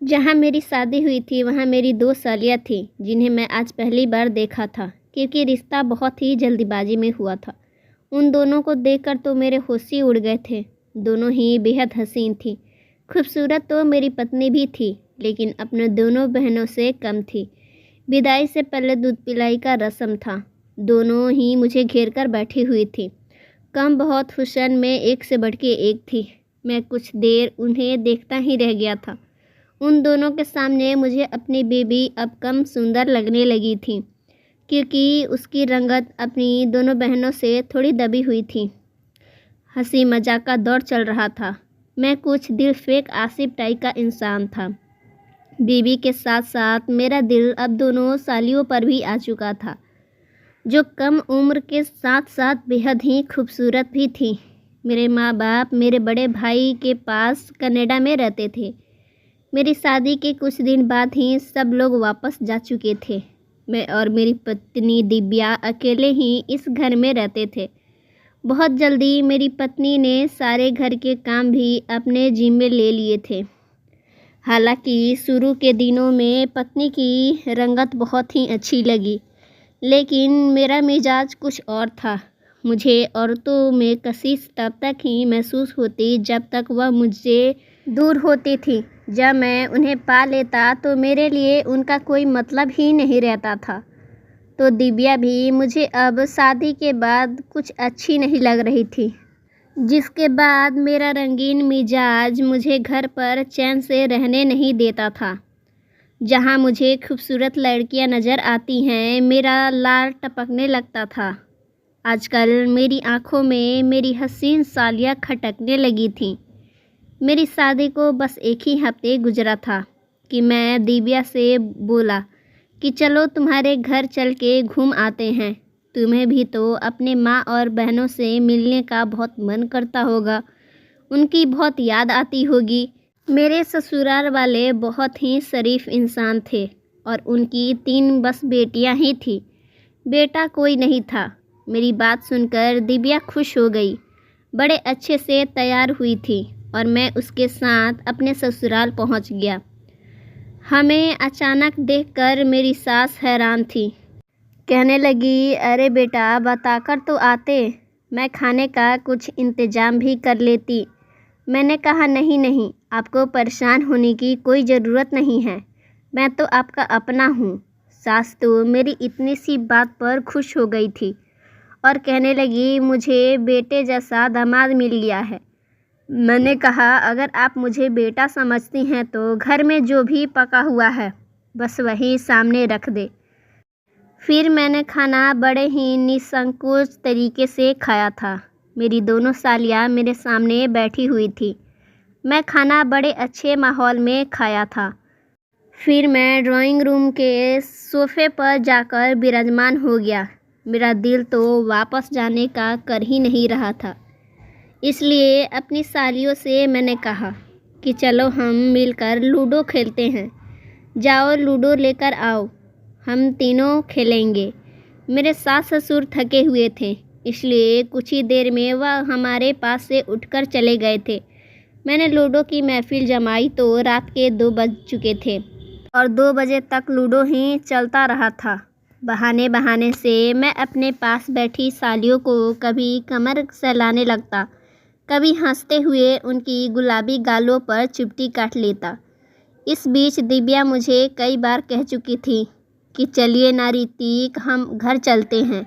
जहाँ मेरी शादी हुई थी वहाँ मेरी 2 सालियाँ थीं जिन्हें मैं आज पहली बार देखा था, क्योंकि रिश्ता बहुत ही जल्दीबाजी में हुआ था। उन दोनों को देखकर तो मेरे होश ही उड़ गए थे। दोनों ही बेहद हसीन थीं। खूबसूरत तो मेरी पत्नी भी थी, लेकिन अपने दोनों बहनों से कम थी। विदाई से पहले दूध पिलाई का रस्म था। दोनों ही मुझे घेर कर बैठी हुई थी। कम बहुत हुस्न में एक से बढ़ के एक थी। मैं कुछ देर उन्हें देखता ही रह गया था। उन दोनों के सामने मुझे अपनी बीवी अब कम सुंदर लगने लगी थी, क्योंकि उसकी रंगत अपनी दोनों बहनों से थोड़ी दबी हुई थी। हंसी मजाक का दौर चल रहा था। मैं कुछ दिल फेंक आसिफ टाइप का इंसान था। बीवी के साथ साथ मेरा दिल अब दोनों सालियों पर भी आ चुका था, जो कम उम्र के साथ साथ बेहद ही खूबसूरत भी थी। मेरे माँ बाप मेरे बड़े भाई के पास कनाडा में रहते थे। मेरी शादी के कुछ दिन बाद ही सब लोग वापस जा चुके थे। मैं और मेरी पत्नी दिव्या अकेले ही इस घर में रहते थे। बहुत जल्दी मेरी पत्नी ने सारे घर के काम भी अपने जिम्मे ले लिए थे। हालांकि शुरू के दिनों में पत्नी की रंगत बहुत ही अच्छी लगी, लेकिन मेरा मिजाज कुछ और था। मुझे औरतों में कशिश तब तक ही महसूस होती जब तक वह मुझसे दूर होती थी। जब मैं उन्हें पा लेता तो मेरे लिए उनका कोई मतलब ही नहीं रहता था। तो दिव्या भी मुझे अब शादी के बाद कुछ अच्छी नहीं लग रही थी, जिसके बाद मेरा रंगीन मिजाज मुझे घर पर चैन से रहने नहीं देता था। जहाँ मुझे खूबसूरत लड़कियाँ नज़र आती हैं, मेरा लार टपकने लगता था। आजकल मेरी आंखों में मेरी हसीन सालियाँ खटकने लगी थीं। मेरी शादी को बस एक ही हफ्ते गुजरा था कि मैं दिव्या से बोला कि चलो तुम्हारे घर चल के घूम आते हैं। तुम्हें भी तो अपने माँ और बहनों से मिलने का बहुत मन करता होगा, उनकी बहुत याद आती होगी। मेरे ससुराल वाले बहुत ही शरीफ इंसान थे और उनकी 3 बस बेटियां ही थी, बेटा कोई नहीं था। मेरी बात सुनकर दिव्या खुश हो गई, बड़े अच्छे से तैयार हुई थी और मैं उसके साथ अपने ससुराल पहुंच गया। हमें अचानक देखकर मेरी सास हैरान थी। कहने लगी, अरे बेटा बताकर तो आते, मैं खाने का कुछ इंतज़ाम भी कर लेती। मैंने कहा नहीं नहीं, आपको परेशान होने की कोई ज़रूरत नहीं है, मैं तो आपका अपना हूँ। सास तो मेरी इतनी सी बात पर खुश हो गई थी और कहने लगी, मुझे बेटे जैसा दामाद मिल गया है। मैंने कहा, अगर आप मुझे बेटा समझती हैं तो घर में जो भी पका हुआ है बस वही सामने रख दे। फिर मैंने खाना बड़े ही निसंकोच तरीके से खाया था। मेरी दोनों सालियाँ मेरे सामने बैठी हुई थी। मैं खाना बड़े अच्छे माहौल में खाया था। फिर मैं ड्राइंग रूम के सोफ़े पर जाकर विराजमान हो गया। मेरा दिल तो वापस जाने का कर ही नहीं रहा था। इसलिए अपनी सालियों से मैंने कहा कि चलो हम मिलकर लूडो खेलते हैं। जाओ लूडो लेकर आओ, हम तीनों खेलेंगे। मेरे सास ससुर थके हुए थे, इसलिए कुछ ही देर में वह हमारे पास से उठकर चले गए थे। मैंने लूडो की महफिल जमाई तो रात के 2 बज चुके थे और 2 बजे तक लूडो ही चलता रहा था। बहाने बहाने से मैं अपने पास बैठी सालियों को कभी कमर सहलाने लगता, कभी हंसते हुए उनकी गुलाबी गालों पर चिपटी काट लेता। इस बीच दिव्या मुझे कई बार कह चुकी थी कि चलिए ना ऋतिक, हम घर चलते हैं,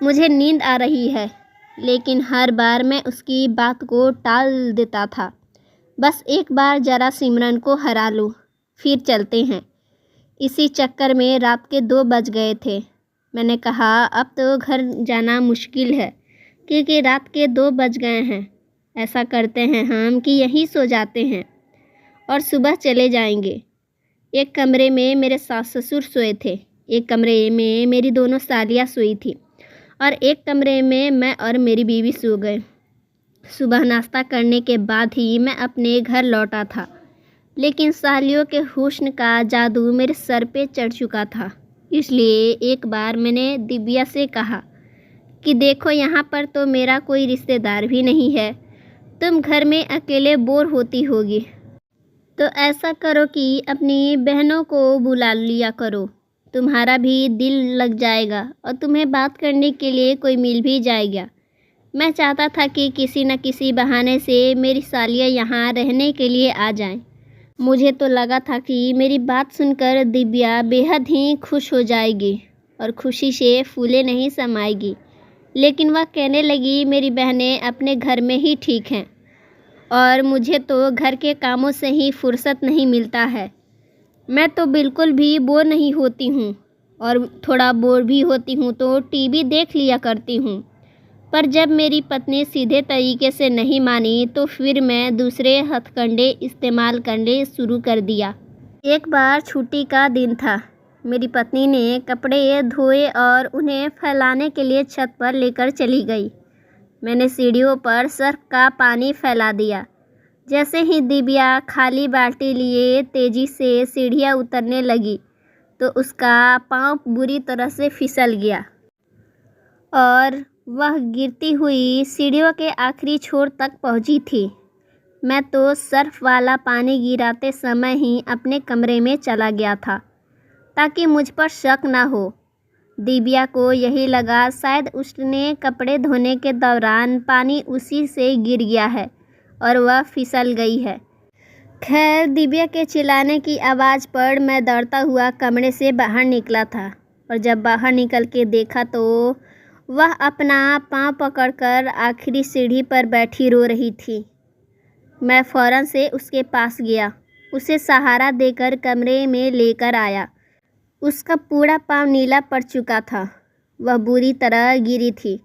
मुझे नींद आ रही है। लेकिन हर बार मैं उसकी बात को टाल देता था। बस एक बार ज़रा सिमरन को हरा लूँ, फिर चलते हैं। इसी चक्कर में रात के 2 बज गए थे। मैंने कहा, अब तो घर जाना मुश्किल है, क्योंकि रात के 2 बज गए हैं। ऐसा करते हैं हम कि यहीं सो जाते हैं और सुबह चले जाएंगे। एक कमरे में मेरे सास ससुर सोए थे, एक कमरे में मेरी दोनों सालियाँ सोई थी और एक कमरे में मैं और मेरी बीवी सो गए। सुबह नाश्ता करने के बाद ही मैं अपने घर लौटा था, लेकिन सालियों के हुस्न का जादू मेरे सर पे चढ़ चुका था। इसलिए एक बार मैंने दिव्या से कहा कि देखो, यहाँ पर तो मेरा कोई रिश्तेदार भी नहीं है, तुम घर में अकेले बोर होती होगी। तो ऐसा करो कि अपनी बहनों को बुला लिया करो, तुम्हारा भी दिल लग जाएगा और तुम्हें बात करने के लिए कोई मिल भी जाएगा। मैं चाहता था कि किसी न किसी बहाने से मेरी सालियाँ यहाँ रहने के लिए आ जाएं। मुझे तो लगा था कि मेरी बात सुनकर दिव्या बेहद ही खुश हो जाएगी और खुशी से फूले नहीं समाएगी, लेकिन वह कहने लगी मेरी बहनें अपने घर में ही ठीक हैं और मुझे तो घर के कामों से ही फुर्सत नहीं मिलता है। मैं तो बिल्कुल भी बोर नहीं होती हूँ और थोड़ा बोर भी होती हूँ तो टीवी देख लिया करती हूँ। पर जब मेरी पत्नी सीधे तरीके से नहीं मानी तो फिर मैं दूसरे हथकंडे इस्तेमाल करने शुरू कर दिया। एक बार छुट्टी का दिन था। मेरी पत्नी ने कपड़े धोए और उन्हें फैलाने के लिए छत पर लेकर चली गई। मैंने सीढ़ियों पर सर्फ का पानी फैला दिया। जैसे ही दिव्या खाली बाल्टी लिए तेज़ी से सीढ़ियाँ उतरने लगी तो उसका पाँव बुरी तरह से फिसल गया और वह गिरती हुई सीढ़ियों के आखिरी छोर तक पहुंची थी। मैं तो सर्फ वाला पानी गिराते समय ही अपने कमरे में चला गया था ताकि मुझ पर शक ना हो। दिव्या को यही लगा शायद उसने कपड़े धोने के दौरान पानी उसी से गिर गया है और वह फिसल गई है। खैर, दिव्या के चिल्लाने की आवाज़ पर मैं दौड़ता हुआ कमरे से बाहर निकला था और जब बाहर निकल के देखा तो वह अपना पाँव पकड़कर आखिरी सीढ़ी पर बैठी रो रही थी। मैं फ़ौरन से उसके पास गया, उसे सहारा देकर कमरे में लेकर आया। उसका पूरा पाँव नीला पड़ चुका था। वह बुरी तरह गिरी थी।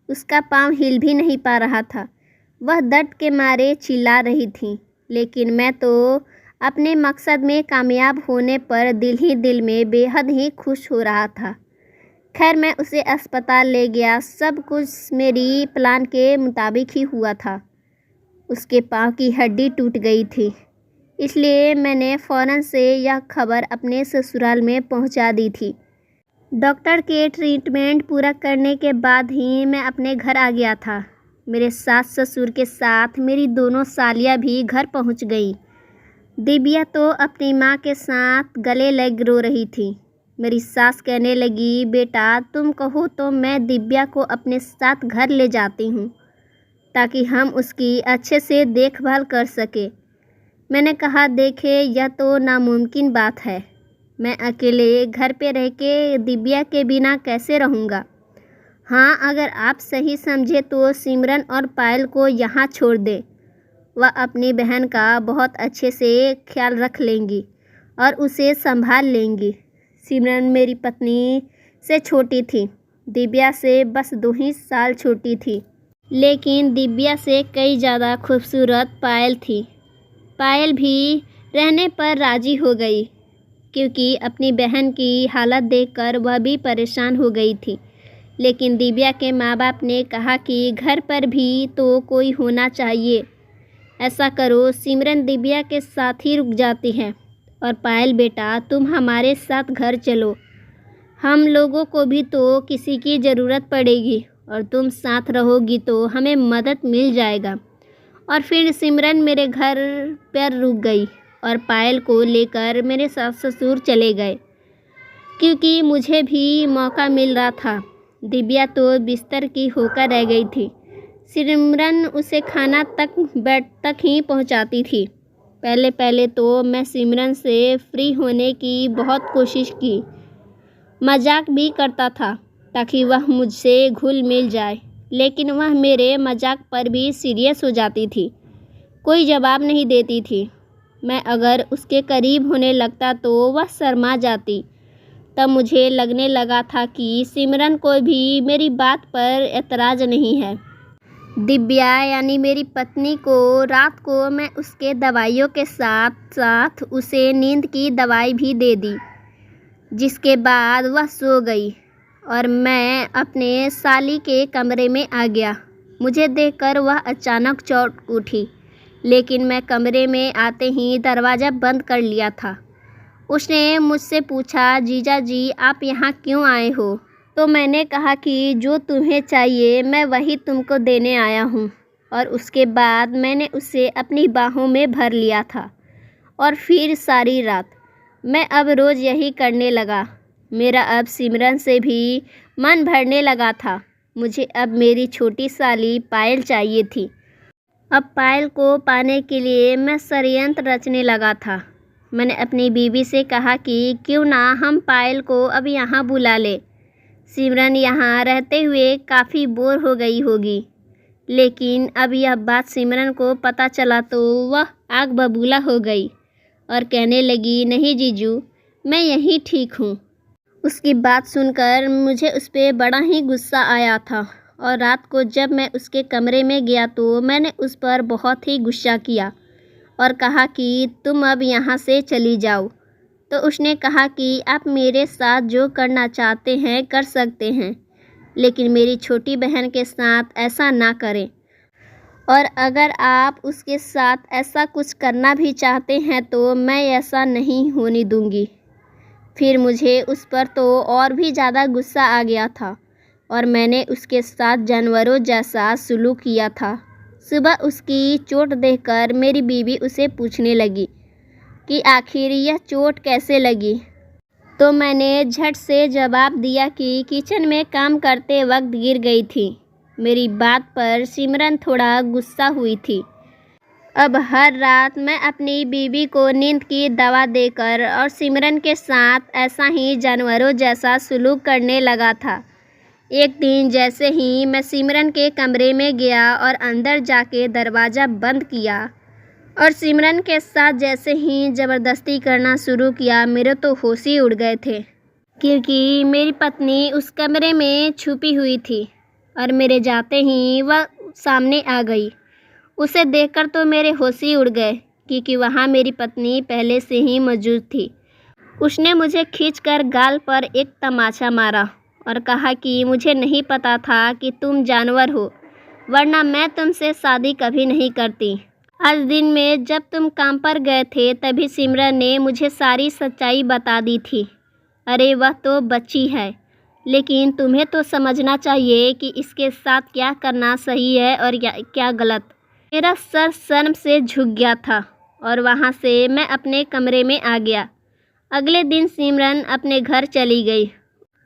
उसका पाँव हिल भी नहीं पा रहा था। वह दर्द के मारे चिल्ला रही थी, लेकिन मैं तो अपने मकसद में कामयाब होने पर दिल ही दिल में बेहद ही खुश हो रहा था। खैर, मैं उसे अस्पताल ले गया। सब कुछ मेरी प्लान के मुताबिक ही हुआ था। उसके पाँव की हड्डी टूट गई थी, इसलिए मैंने फ़ौरन से यह खबर अपने ससुराल में पहुंचा दी थी। डॉक्टर के ट्रीटमेंट पूरा करने के बाद ही मैं अपने घर आ गया था। मेरे सास ससुर के साथ मेरी दोनों सालियाँ भी घर पहुंच गई। दिव्या तो अपनी माँ के साथ गले लग रो रही थी। मेरी सास कहने लगी, बेटा तुम कहो तो मैं दिव्या को अपने साथ घर ले जाती हूँ ताकि हम उसकी अच्छे से देखभाल कर सके। मैंने कहा, देखे यह तो नामुमकिन बात है। मैं अकेले घर पे रह के दिव्या के बिना कैसे रहूँगा। हाँ, अगर आप सही समझे तो सिमरन और पायल को यहाँ छोड़ दे। वह अपनी बहन का बहुत अच्छे से ख्याल रख लेंगी और उसे संभाल लेंगी। सिमरन मेरी पत्नी से छोटी थी। दिव्या से बस 2 ही साल छोटी थी, लेकिन दिव्या से कई ज़्यादा खूबसूरत पायल थी। पायल भी रहने पर राज़ी हो गई क्योंकि अपनी बहन की हालत देखकर वह भी परेशान हो गई थी। लेकिन दिव्या के माँ बाप ने कहा कि घर पर भी तो कोई होना चाहिए। ऐसा करो, सिमरन दिव्या के साथ ही रुक जाती है और पायल बेटा तुम हमारे साथ घर चलो। हम लोगों को भी तो किसी की ज़रूरत पड़ेगी और तुम साथ रहोगी तो हमें मदद मिल जाएगा। और फिर सिमरन मेरे घर पर रुक गई और पायल को लेकर मेरे सास ससुर चले गए क्योंकि मुझे भी मौका मिल रहा था। दिव्या तो बिस्तर की होकर रह गई थी। सिमरन उसे खाना तक बेड तक ही पहुंचाती थी। पहले तो मैं सिमरन से फ्री होने की बहुत कोशिश की, मजाक भी करता था ताकि वह मुझसे घुल मिल जाए, लेकिन वह मेरे मजाक पर भी सीरियस हो जाती थी। कोई जवाब नहीं देती थी। मैं अगर उसके करीब होने लगता तो वह शर्मा जाती। तब मुझे लगने लगा था कि सिमरन को भी मेरी बात पर एतराज़ नहीं है। दिव्या यानी मेरी पत्नी को रात को मैं उसके दवाइयों के साथ साथ उसे नींद की दवाई भी दे दी, जिसके बाद वह सो गई और मैं अपने साली के कमरे में आ गया। मुझे देखकर वह अचानक चौंक उठी, लेकिन मैं कमरे में आते ही दरवाज़ा बंद कर लिया था। उसने मुझसे पूछा, जीजा जी आप यहाँ क्यों आए हो? तो मैंने कहा कि जो तुम्हें चाहिए मैं वही तुमको देने आया हूँ। और उसके बाद मैंने उसे अपनी बाहों में भर लिया था और फिर सारी रात। मैं अब रोज़ यही करने लगा। मेरा अब सिमरन से भी मन भरने लगा था। मुझे अब मेरी छोटी साली पायल चाहिए थी। अब पायल को पाने के लिए मैं षड्यंत्र रचने लगा था। मैंने अपनी बीवी से कहा कि क्यों ना हम पायल को अब यहाँ बुला ले। सिमरन यहाँ रहते हुए काफ़ी बोर हो गई होगी। लेकिन अब यह बात सिमरन को पता चला तो वह आग बबूला हो गई और कहने लगी, नहीं जीजू, मैं यहीं ठीक हूँ। उसकी बात सुनकर मुझे उस पर बड़ा ही गुस्सा आया था और रात को जब मैं उसके कमरे में गया तो मैंने उस पर बहुत ही गुस्सा किया और कहा कि तुम अब यहाँ से चली जाओ। तो उसने कहा कि आप मेरे साथ जो करना चाहते हैं कर सकते हैं, लेकिन मेरी छोटी बहन के साथ ऐसा ना करें, और अगर आप उसके साथ ऐसा कुछ करना भी चाहते हैं तो मैं ऐसा नहीं होने दूंगी। फिर मुझे उस पर तो और भी ज़्यादा गुस्सा आ गया था और मैंने उसके साथ जानवरों जैसा सलूक किया था। सुबह उसकी चोट देखकर मेरी बीवी उसे पूछने लगी कि आखिर यह चोट कैसे लगी। तो मैंने झट से जवाब दिया कि किचन में काम करते वक्त गिर गई थी। मेरी बात पर सिमरन थोड़ा गुस्सा हुई थी। अब हर रात मैं अपनी बीवी को नींद की दवा देकर और सिमरन के साथ ऐसा ही जानवरों जैसा सलूक करने लगा था। एक दिन जैसे ही मैं सिमरन के कमरे में गया और अंदर जाके दरवाज़ा बंद किया और सिमरन के साथ जैसे ही ज़बरदस्ती करना शुरू किया, मेरे तो होश ही उड़ गए थे, क्योंकि मेरी पत्नी उस कमरे में छुपी हुई थी और मेरे जाते ही वह सामने आ गई। उसे देखकर तो मेरे होश ही उड़ गए, क्योंकि वहाँ मेरी पत्नी पहले से ही मौजूद थी। उसने मुझे खींचकर गाल पर एक तमाचा मारा और कहा कि मुझे नहीं पता था कि तुम जानवर हो, वरना मैं तुमसे शादी कभी नहीं करती। आज दिन में जब तुम काम पर गए थे तभी सिमरन ने मुझे सारी सच्चाई बता दी थी। अरे वह तो बच्ची है, लेकिन तुम्हें तो समझना चाहिए कि इसके साथ क्या करना सही है और क्या गलत। मेरा सर शर्म से झुक गया था और वहाँ से मैं अपने कमरे में आ गया। अगले दिन सिमरन अपने घर चली गई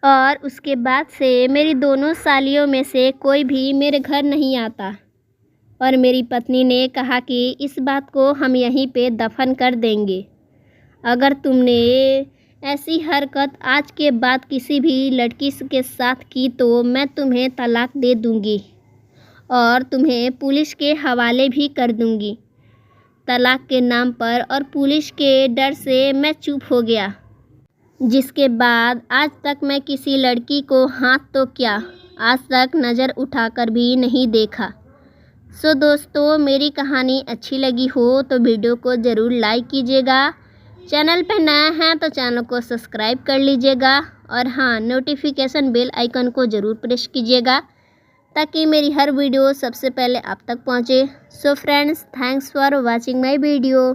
और उसके बाद से मेरी दोनों सालियों में से कोई भी मेरे घर नहीं आता और मेरी पत्नी ने कहा कि इस बात को हम यहीं पे दफन कर देंगे। अगर तुमने ऐसी हरकत आज के बाद किसी भी लड़की के साथ की तो मैं तुम्हें तलाक दे दूंगी और तुम्हें पुलिस के हवाले भी कर दूंगी। तलाक के नाम पर और पुलिस के डर से मैं चुप हो गया, जिसके बाद आज तक मैं किसी लड़की को हाथ तो क्या, आज तक नज़र उठाकर भी नहीं देखा। सो दोस्तों, मेरी कहानी अच्छी लगी हो तो वीडियो को ज़रूर लाइक कीजिएगा। चैनल पर नया है तो चैनल को सब्सक्राइब कर लीजिएगा और हाँ, नोटिफिकेशन बेल आइकन को ज़रूर प्रेस कीजिएगा ताकि मेरी हर वीडियो सबसे पहले आप तक पहुँचे। So friends, thanks for watching my video.